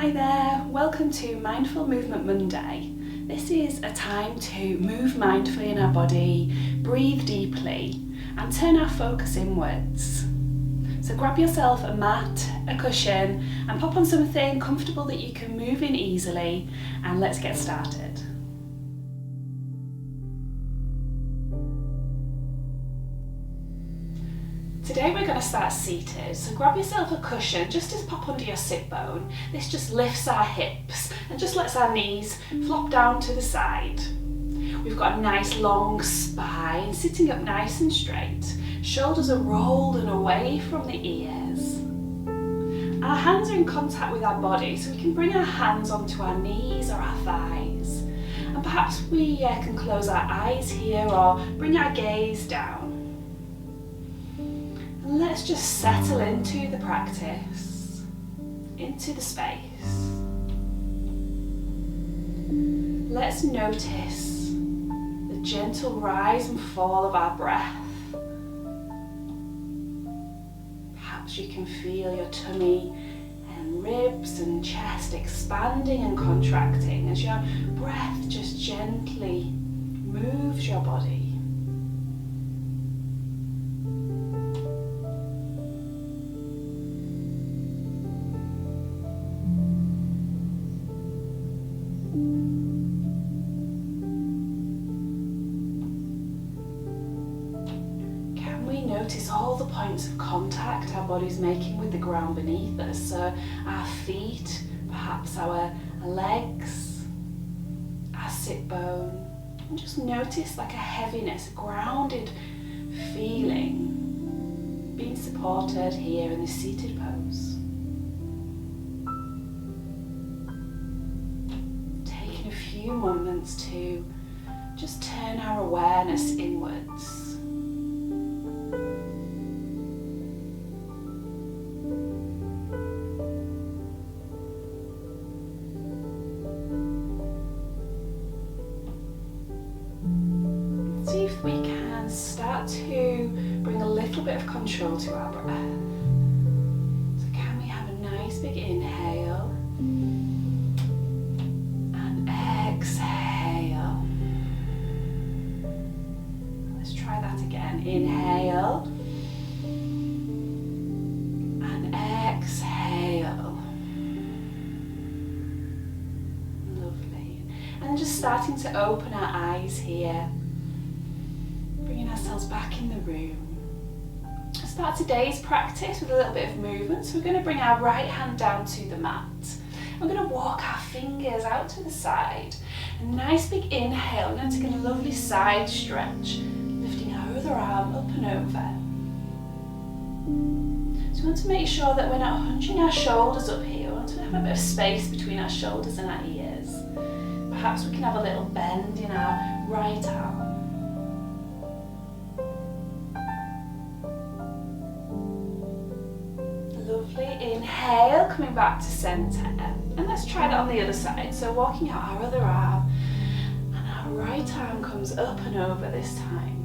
Hi there, welcome to Mindful Movement Monday. This is a time to move mindfully in our body, breathe deeply and turn our focus inwards. So grab yourself a mat, a cushion and pop on something comfortable that you can move in easily, and let's get started. Today we're going to start seated, so grab yourself a cushion just to pop under your sit bone. This just lifts our hips and just lets our knees flop down to the side. We've got a nice long spine, sitting up nice and straight. Shoulders are rolled and away from the ears. Our hands are in contact with our body, so we can bring our hands onto our knees or our thighs. And perhaps we can close our eyes here or bring our gaze down. Let's just settle into the practice, into the space. Let's notice the gentle rise and fall of our breath. Perhaps you can feel your tummy and ribs and chest expanding and contracting as your breath just gently moves your body. Notice all the points of contact our body's making with the ground beneath us, so our feet, perhaps our legs, our sit bone, and just notice like a heaviness, a grounded feeling, being supported here in the seated pose. Taking a few moments to just turn our awareness inwards. See if we can start to bring a little bit of control to our breath. So can we have a nice big inhale and exhale. Let's try that again. Inhale and exhale. Lovely. And just starting to open our eyes here. Bringing ourselves back in the room. Start today's practice with a little bit of movement. So we're going to bring our right hand down to the mat. We're going to walk our fingers out to the side. A nice big inhale. We're going to take a lovely side stretch, lifting our other arm up and over. So we want to make sure that we're not hunching our shoulders up here. We want to have a bit of space between our shoulders and our ears. Perhaps we can have a little bend in our right arm. Lovely. Inhale, coming back to centre. And let's try that on the other side. So walking out our other arm, and our right arm comes up and over this time.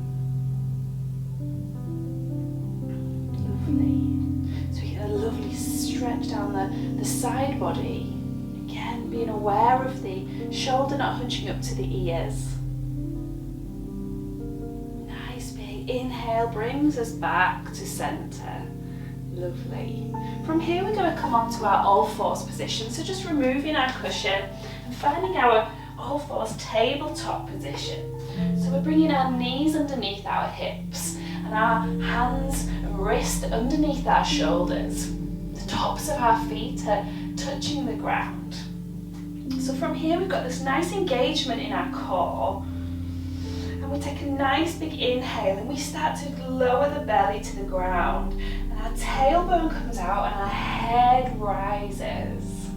Lovely. So we get a lovely stretch down the side body. Again, being aware of the shoulder not hunching up to the ears. Nice big inhale brings us back to centre. Lovely. From here we're going to come onto our all fours position, so just removing our cushion and finding our all fours tabletop position. So we're bringing our knees underneath our hips and our hands and wrists underneath our shoulders. The tops of our feet are touching the ground. So from here we've got this nice engagement in our core, and we take a nice big inhale and we start to lower the belly to the ground. Our tailbone comes out and our head rises.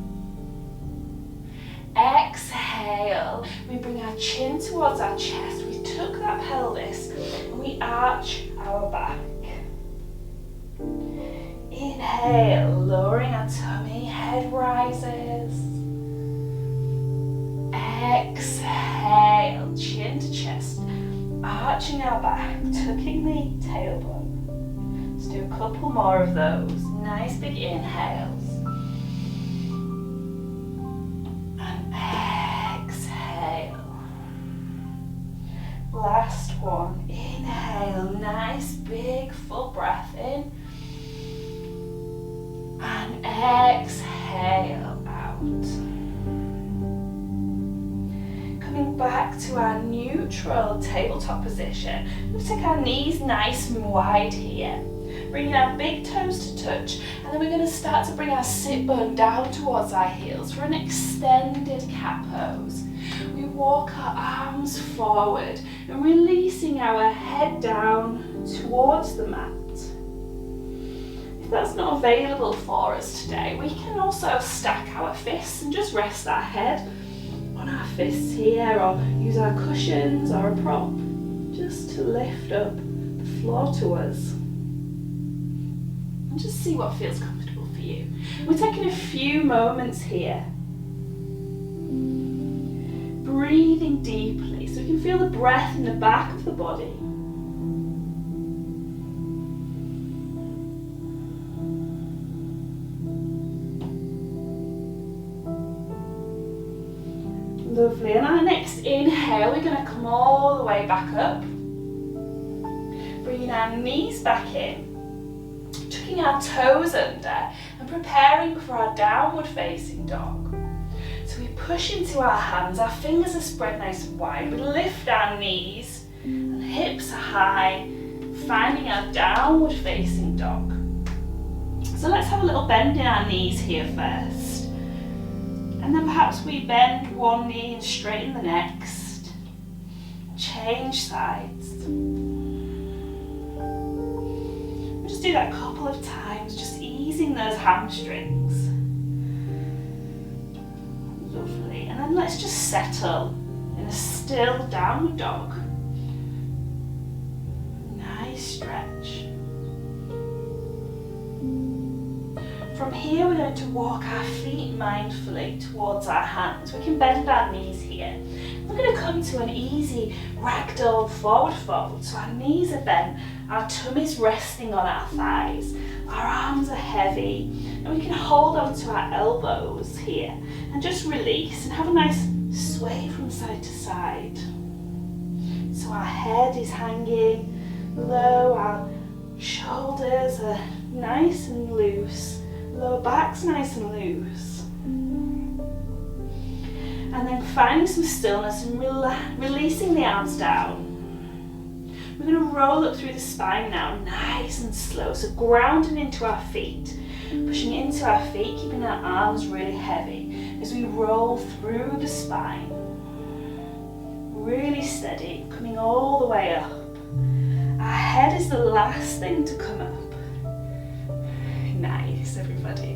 Exhale, we bring our chin towards our chest, we tuck that pelvis and we arch our back. Inhale, lowering our tummy, head rises. Exhale, chin to chest, arching our back, tucking the tailbone. Let's do a couple more of those. Nice big inhales. nice big full breath in. And exhale out. Coming back to our neutral tabletop position. We'll take our knees nice and wide here. Bringing our big toes to touch, and then we're going to start to bring our sit bone down towards our heels for an extended cat pose. We walk our arms forward and releasing our head down towards the mat. If that's not available for us today, we can also stack our fists and just rest our head on our fists here, or use our cushions or a prop just to lift up the floor to us. And just see what feels comfortable for you. We're taking a few moments here. Breathing deeply so we can feel the breath in the back of the body. Lovely. And our next inhale, we're going to come all the way back up. Bringing our knees back in. Tucking our toes under and preparing for our downward facing dog. So we push into our hands, our fingers are spread nice and wide, we lift our knees and hips are high, finding our downward facing dog. So let's have a little bend in our knees here first. And then perhaps we bend one knee and straighten the next. Change sides. Just do that a couple of times, just easing those hamstrings. Lovely. And then let's just settle in a still downward dog. Nice stretch. From here, we're going to walk our feet mindfully towards our hands. We can bend our knees here. We're going to come to an easy ragdoll forward fold. So our knees are bent, our tummy's resting on our thighs, our arms are heavy, and we can hold on to our elbows here and just release and have a nice sway from side to side. So our head is hanging low, our shoulders are nice and loose, lower back's nice and loose. And then finding some stillness and releasing the arms down. We're going to roll up through the spine now, nice and slow. So grounding into our feet, pushing into our feet, keeping our arms really heavy as we roll through the spine. Really steady, coming all the way up. Our head is the last thing to come up. Nice, everybody.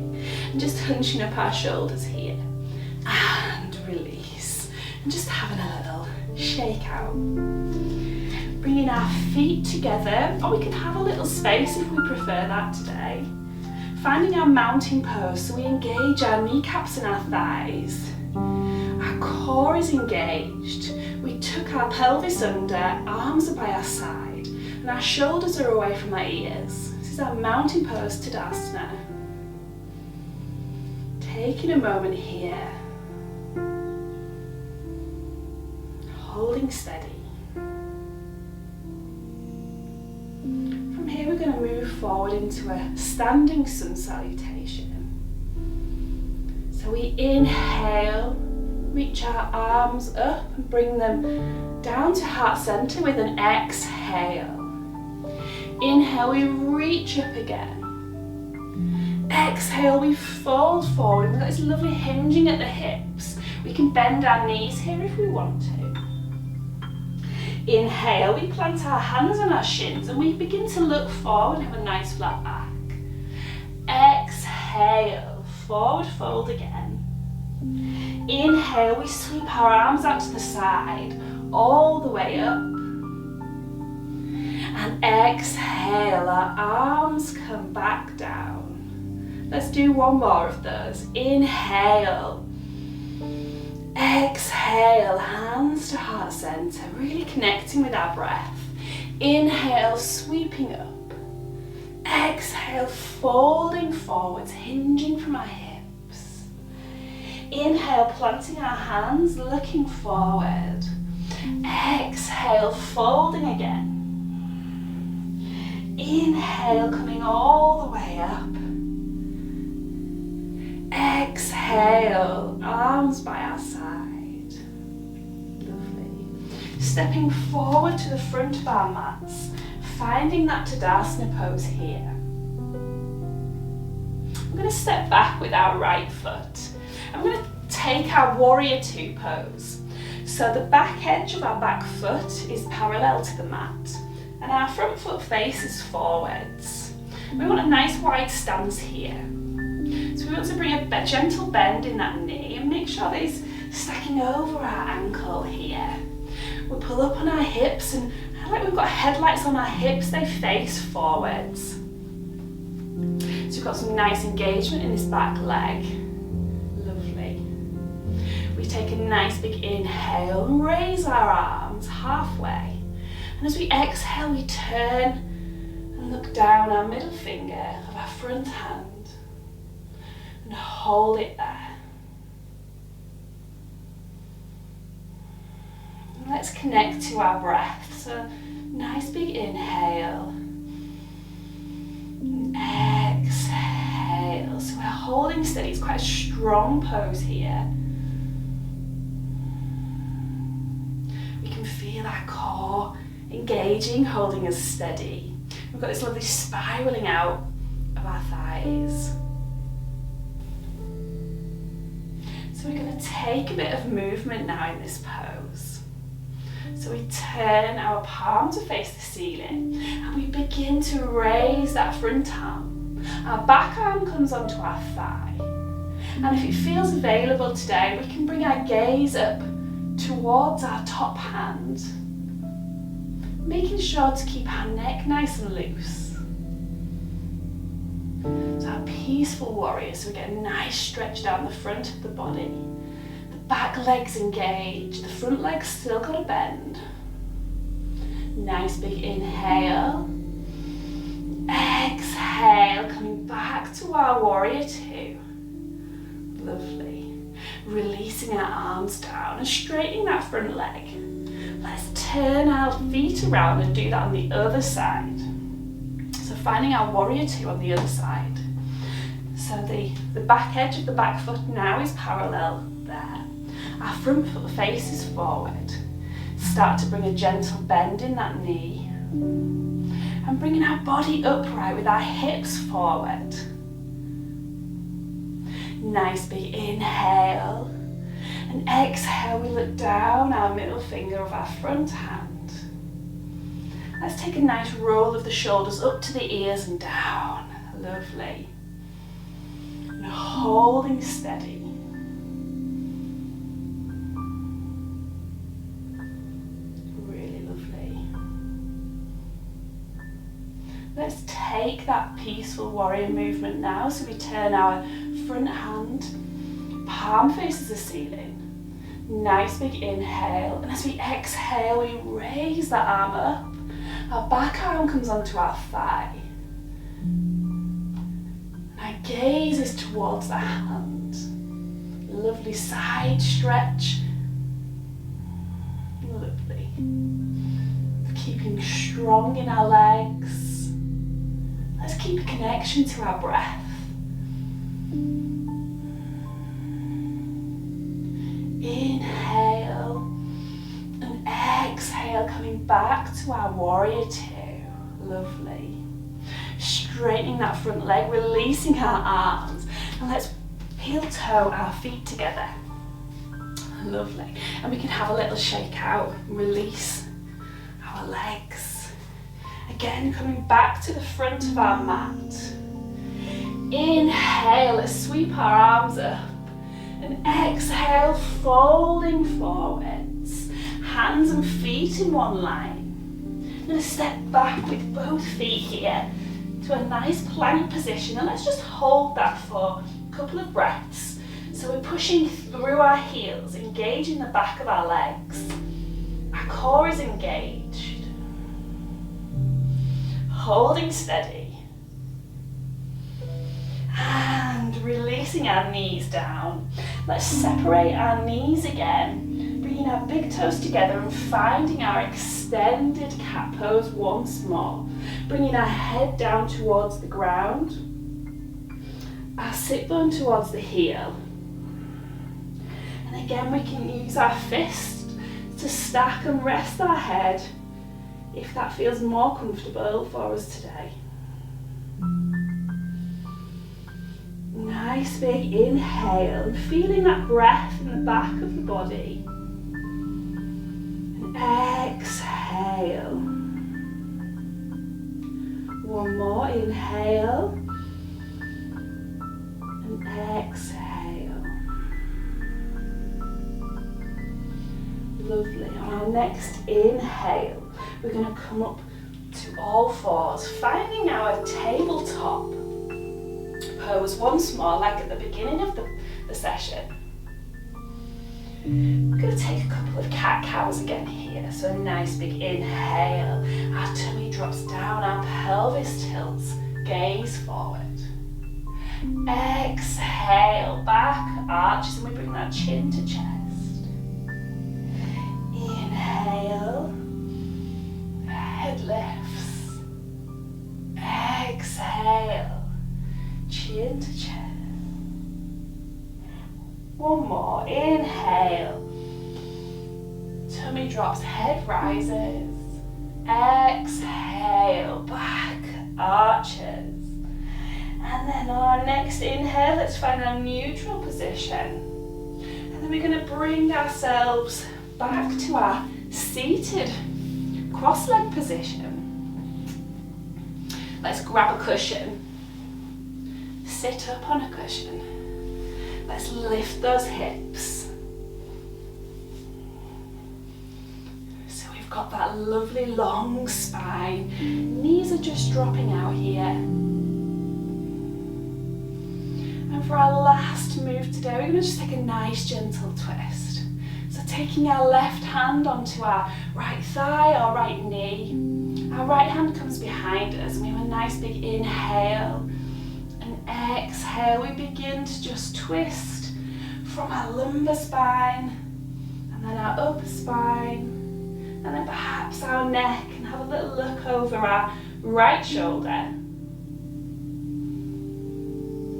And just hunching up our shoulders here. And release. And just having a little shake out. Bringing our feet together, or we can have a little space if we prefer that today. Finding our mountain pose, so we engage our kneecaps and our thighs. Our core is engaged. We tuck our pelvis under, arms are by our side, and our shoulders are away from our ears. This is our mountain pose Tadasana. Taking a moment here. Holding steady. From here we're going to move forward into a standing sun salutation. So we inhale, reach our arms up and bring them down to heart center with an exhale. Inhale, we reach up again. Exhale, we fold forward. We've got this lovely hinging at the hips. We can bend our knees here if we want to. Inhale, we plant our hands on our shins and we begin to look forward and have a nice flat back. Exhale, forward fold again. Inhale, we sweep our arms out to the side, all the way up. And exhale, our arms come back down. Let's do one more of those. Inhale. Exhale, hands to heart center, really connecting with our breath. Inhale, sweeping up. Exhale, folding forwards, hinging from our hips. Inhale, planting our hands, looking forward. Exhale, folding again. Inhale, coming all the way up. Exhale, arms by our side. Lovely. Stepping forward to the front of our mats, finding that Tadasana pose here. I'm going to step back with our right foot. I'm going to take our warrior two pose. So the back edge of our back foot is parallel to the mat and our front foot faces forwards. We want a nice wide stance here. So we want to bring a gentle bend in that knee and make sure that it's stacking over our ankle here. We pull up on our hips and like we've got headlights on our hips, they face forwards. So we've got some nice engagement in this back leg. Lovely. We take a nice big inhale and raise our arms halfway. And as we exhale, we turn and look down our middle finger of our front hand and hold it there. And let's connect to our breath. So nice big inhale and exhale. So we're holding steady. It's quite a strong pose here. We can feel our core engaging, holding us steady. We've got this lovely spiraling out of our thighs. So we're going to take a bit of movement now in this pose. So we turn our palm to face the ceiling and we begin to raise that front arm. Our back arm comes onto our thigh. And if it feels available today, we can bring our gaze up towards our top hand, making sure to keep our neck nice and loose. So our peaceful warrior, so we get a nice stretch down the front of the body. The back legs engage, the front legs still got a bend. Nice big inhale. Exhale, coming back to our warrior two. Lovely. Releasing our arms down and straightening that front leg. Let's turn our feet around and do that on the other side. So finding our warrior two on the other side. So the back edge of the back foot now is parallel there. Our front foot faces forward. Start to bring a gentle bend in that knee. And bringing our body upright with our hips forward. Nice big inhale. And exhale, we look down our middle finger of our front hand. Let's take a nice roll of the shoulders up to the ears and down. Lovely. And holding steady. Really lovely. Let's take that peaceful warrior movement now. So we turn our front hand, palm faces the ceiling. Nice big inhale, and as we exhale, we raise that arm up. Our back arm comes onto our thigh. And our gaze is towards the hand. Lovely side stretch. Lovely. Keeping strong in our legs. Let's keep a connection to our breath. Inhale and exhale, coming back to our warrior two. Lovely. Straightening that front leg, releasing our arms, and let's heel toe our feet together. Lovely. And we can have a little shake out, release our legs. Again, coming back to the front of our mat. Inhale, let's sweep our arms up. And exhale, folding forwards. Hands and feet in one line. I'm going to step back with both feet here to a nice plank position. And let's just hold that for a couple of breaths. So we're pushing through our heels, engaging the back of our legs. Our core is engaged. Holding steady. And releasing our knees down. Let's separate our knees again. Bringing our big toes together and finding our extended cat pose once more. Bringing our head down towards the ground, our sit bone towards the heel. And again, we can use our fist to stack and rest our head if that feels more comfortable for us today. Nice big inhale, and feeling that breath in the back of the body. And exhale. One more, inhale. And exhale. Lovely. On our next inhale, we're going to come up to all fours, finding our tabletop pose once more, like at the beginning of the session. We're going to take a couple of cat-cows again here. So a nice big inhale, our tummy drops down, our pelvis tilts, gaze forward. Exhale, back arches, and we bring that chin to chest. Inhale, head lifts. Exhale, chin to chest. One more, inhale. Tummy drops, head rises. Exhale, back arches. And then on our next inhale, let's find our neutral position. And then we're going to bring ourselves back to our seated cross-leg position. Let's grab a cushion. Sit up on a cushion. Let's lift those hips. So we've got that lovely long spine. Knees are just dropping out here. And for our last move today, we're going to just take a nice gentle twist. So taking our left hand onto our right thigh or right knee. Our right hand comes behind us and we have a nice big inhale. Exhale, we begin to just twist from our lumbar spine and then our upper spine and then perhaps our neck, and have a little look over our right shoulder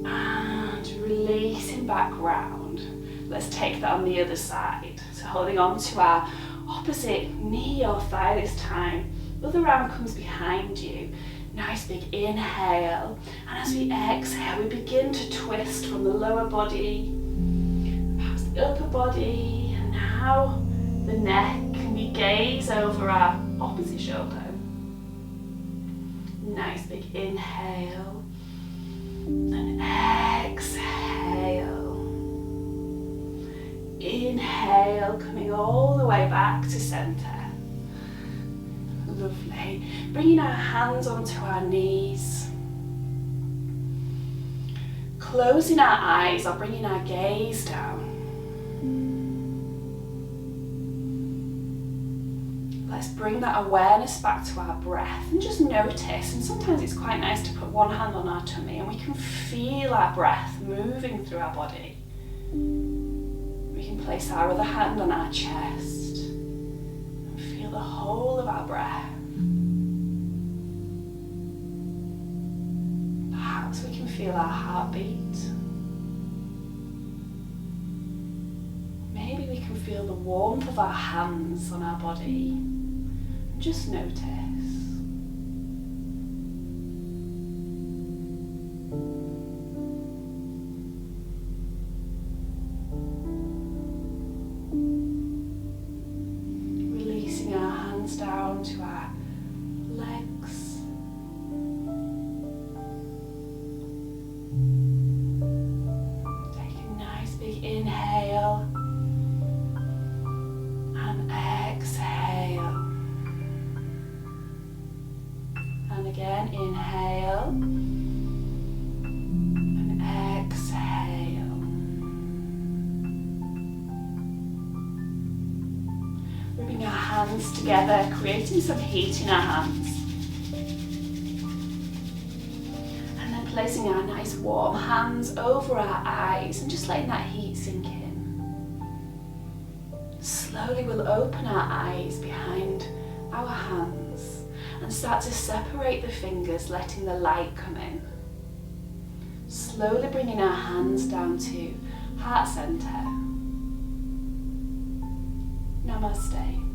and releasing back round. Let's take that on the other side. So holding on to our opposite knee or thigh this time. Other arm comes behind you. Nice big inhale, and as we exhale, we begin to twist from the lower body, perhaps the upper body, and now the neck, and we gaze over our opposite shoulder. Nice big inhale, and exhale. Inhale, coming all the way back to center. Lovely. Bringing our hands onto our knees. Closing our eyes or bringing our gaze down. Let's bring that awareness back to our breath and just notice. And sometimes it's quite nice to put one hand on our tummy and we can feel our breath moving through our body. We can place our other hand on our chest and feel the whole of our breath. Perhaps we can feel our heartbeat. Maybe we can feel the warmth of our hands on our body. Just notice. Releasing our hands down to our legs. Take a nice big inhale and exhale. And again, inhale and exhale. Rubbing our hands together, creating some heat in our hands. And then placing our nice warm hands over our eyes and just letting that heat sink in. slowly we'll open our eyes behind our hands and start to separate the fingers, letting the light come in. Slowly bringing our hands down to heart center. Namaste.